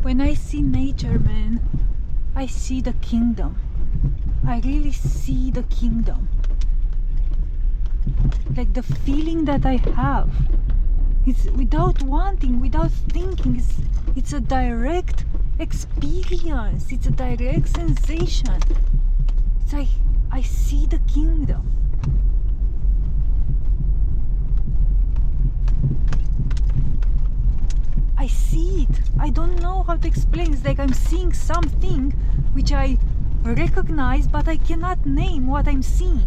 When I see nature, man, I see the kingdom. I really see the kingdom. Like the feeling that I have, it's without wanting, without thinking, it's a direct experience, it's a direct sensation. It's like I see the kingdom. I see it. I don't know how to explain. It's like I'm seeing something which I recognize, but I cannot name what I'm seeing.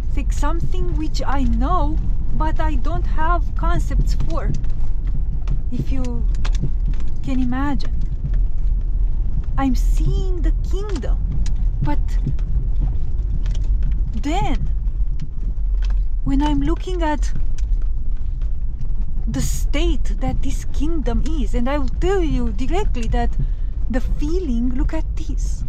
It's like something which I know, but I don't have concepts for. If you can imagine. I'm seeing the kingdom, but then when I'm looking at the state that this kingdom is, and I will tell you directly that the feeling, look at this.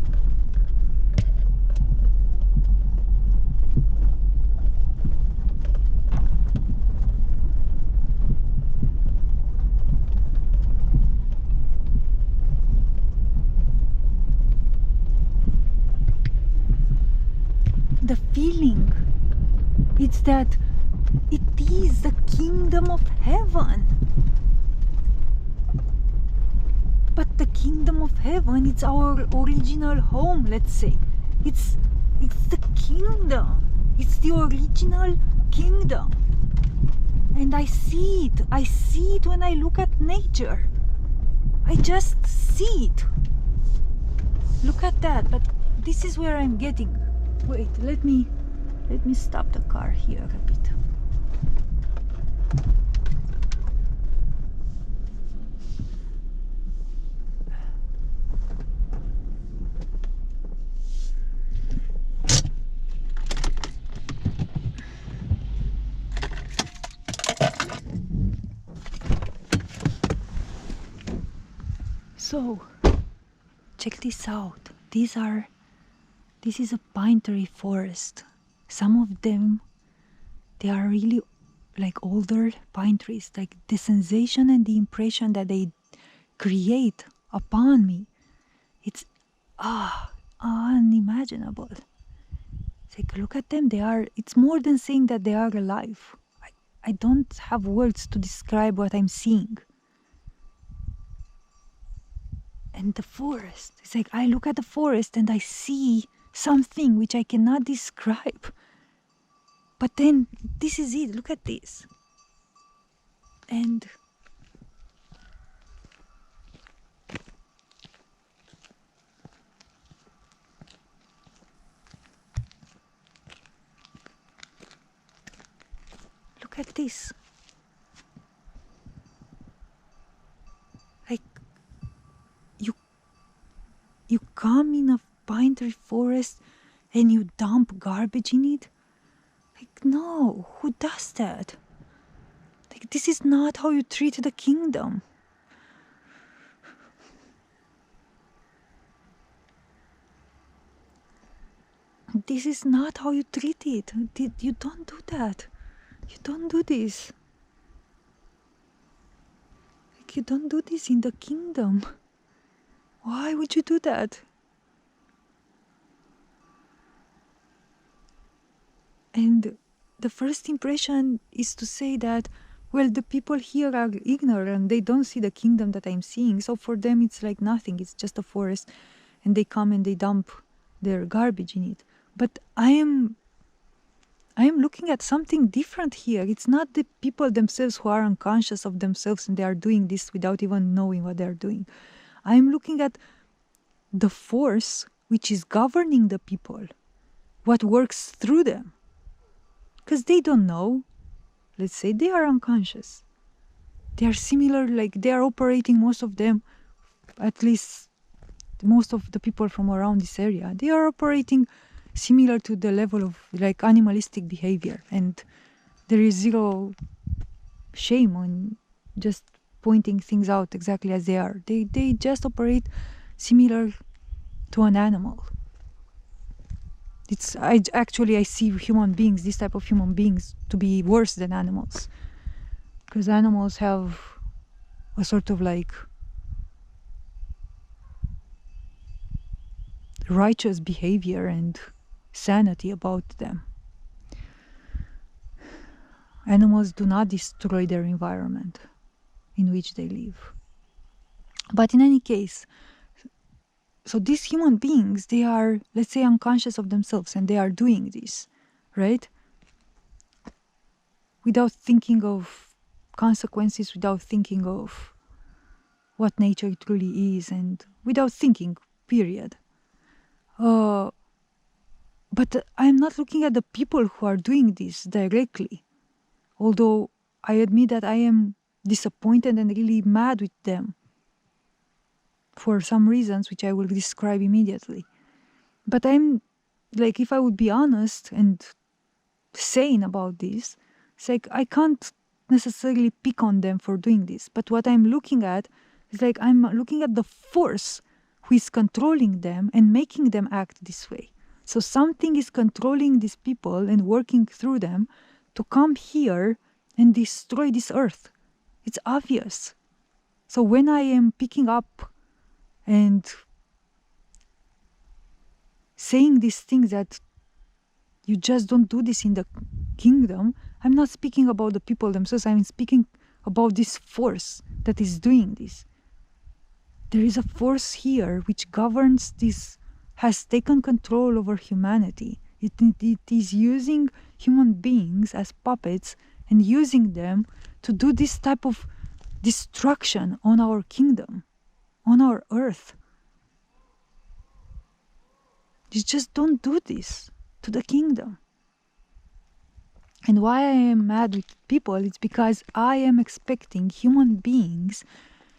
The feeling, it's that it is the kingdom of heaven. But the kingdom of heaven, it's our original home, let's say. It's the kingdom. It's the original kingdom. And I see it. I see it when I look at nature. I just see it. Look at that. But this is where I'm getting. Wait, let me stop the car here a bit. So, check this out. This is a pine tree forest. Some of them, they are really like older pine trees. Like the sensation and the impression that they create upon me, it's unimaginable. Take a look at them. It's more than saying that they are alive. I don't have words to describe what I'm seeing. And the forest, it's like I look at the forest and I see something which I cannot describe. But then this is it. Look at this. And look at this. Like you come in a pine tree forest and you dump garbage in it? Like, no, who does that? Like, this is not how you treat the kingdom. This is not how you treat it. You don't do that. You don't do this. Like, you don't do this in the kingdom. Why would you do that? And the first impression is to say that, well, the people here are ignorant. They don't see the kingdom that I'm seeing. So for them, it's like nothing. It's just a forest. And they come and they dump their garbage in it. But I am looking at something different here. It's not the people themselves who are unconscious of themselves and they are doing this without even knowing what they're doing. I'm looking at the force which is governing the people, what works through them. Because they don't know. Let's say they are unconscious. They are similar, like they are operating, most of them, at least most of the people from around this area, they are operating similar to the level of like animalistic behavior. And there is zero shame on just pointing things out exactly as they are. They just operate similar to an animal. I see human beings, this type of human beings, to be worse than animals. Because animals have a sort of like righteous behavior and sanity about them. Animals do not destroy their environment in which they live. But in any case, so these human beings, they are, let's say, unconscious of themselves, and they are doing this, right? Without thinking of consequences, without thinking of what nature truly is, and without thinking, period. But I'm not looking at the people who are doing this directly, although I admit that I am disappointed and really mad with them for some reasons which I will describe immediately. But I'm like, if I would be honest and sane about this, it's like I can't necessarily pick on them for doing this. But what I'm looking at is like I'm looking at the force who is controlling them and making them act this way. So something is controlling these people and working through them to come here and destroy this earth. It's obvious. So when I am picking up and saying these things that you just don't do this in the kingdom, I'm not speaking about the people themselves. I'm speaking about this force that is doing this. There is a force here which governs this, has taken control over humanity. It is using human beings as puppets and using them to do this type of destruction on our kingdom, on our earth. You just don't do this to the kingdom. And why I am mad with people is because I am expecting human beings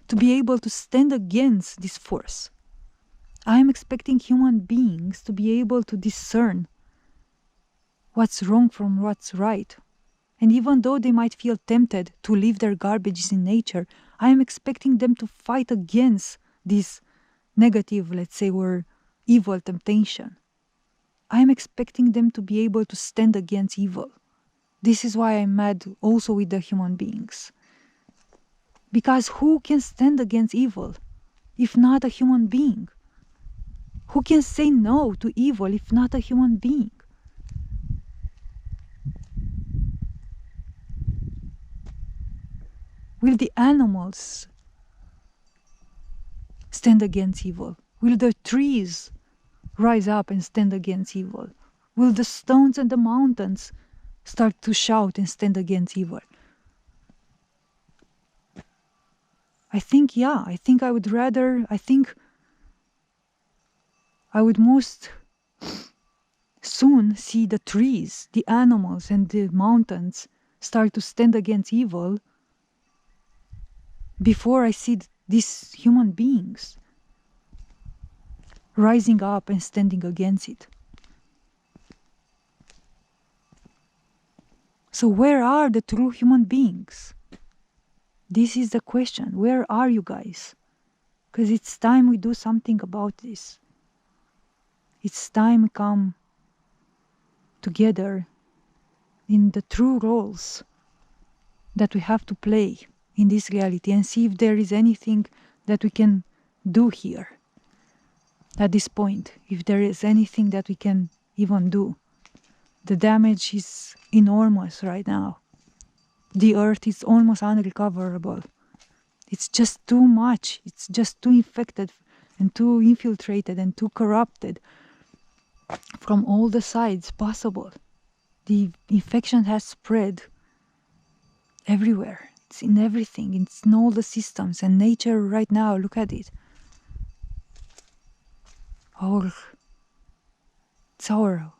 to be able to stand against this force. I am expecting human beings to be able to discern what's wrong from what's right. And even though they might feel tempted to leave their garbages in nature, I am expecting them to fight against this negative, let's say, or evil temptation. I am expecting them to be able to stand against evil. This is why I'm mad also with the human beings. Because who can stand against evil if not a human being? Who can say no to evil if not a human being? Will the animals stand against evil? Will the trees rise up and stand against evil? Will the stones and the mountains start to shout and stand against evil? I think I would most soon see the trees, the animals, and the mountains start to stand against evil before I see these human beings rising up and standing against it. So where are the true human beings? This is the question. Where are you guys? Because it's time we do something about this. It's time we come together in the true roles that we have to play in this reality and see if there is anything that we can do here at this point, if there is anything that we can even do. The damage is enormous right now. The earth is almost unrecoverable. It's just too much. It's just too infected and too infiltrated and too corrupted from all the sides possible. The infection has spread everywhere. It's in everything. It's in all the systems. And nature right now, look at it. It's our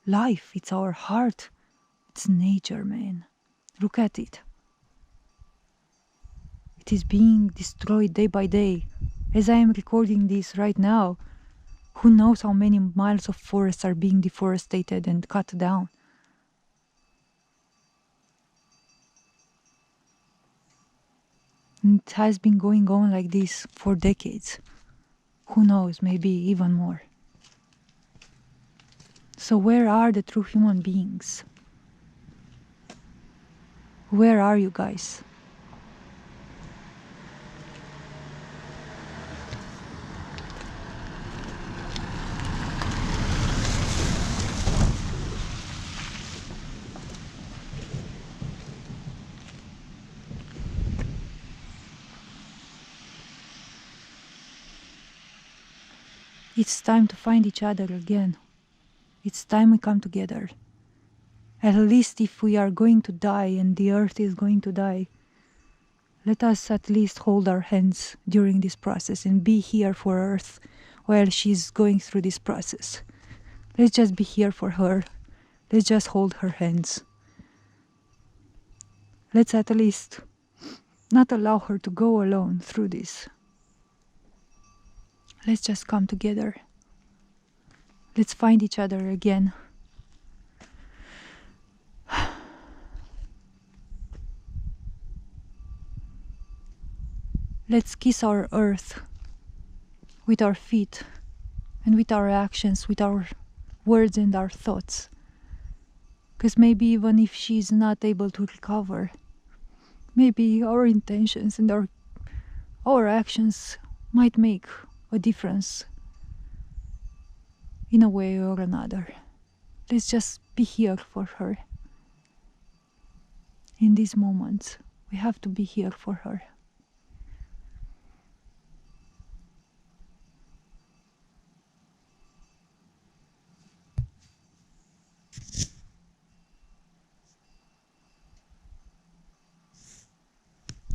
life. It's our heart. It's nature, man. Look at it. It is being destroyed day by day. As I am recording this right now, who knows how many miles of forests are being deforested and cut down. And it has been going on like this for decades. Who knows, maybe even more. So where are the true human beings? Where are you guys? It's time to find each other again. It's time we come together. At least if we are going to die and the earth is going to die, let us at least hold our hands during this process and be here for Earth while she's going through this process. Let's just be here for her. Let's just hold her hands. Let's at least not allow her to go alone through this. Let's just come together. Let's find each other again. Let's kiss our earth with our feet and with our actions, with our words and our thoughts. Because maybe even if she's not able to recover, maybe our intentions and our actions might make a difference in a way or another. Let's just be here for her. In these moments, we have to be here for her.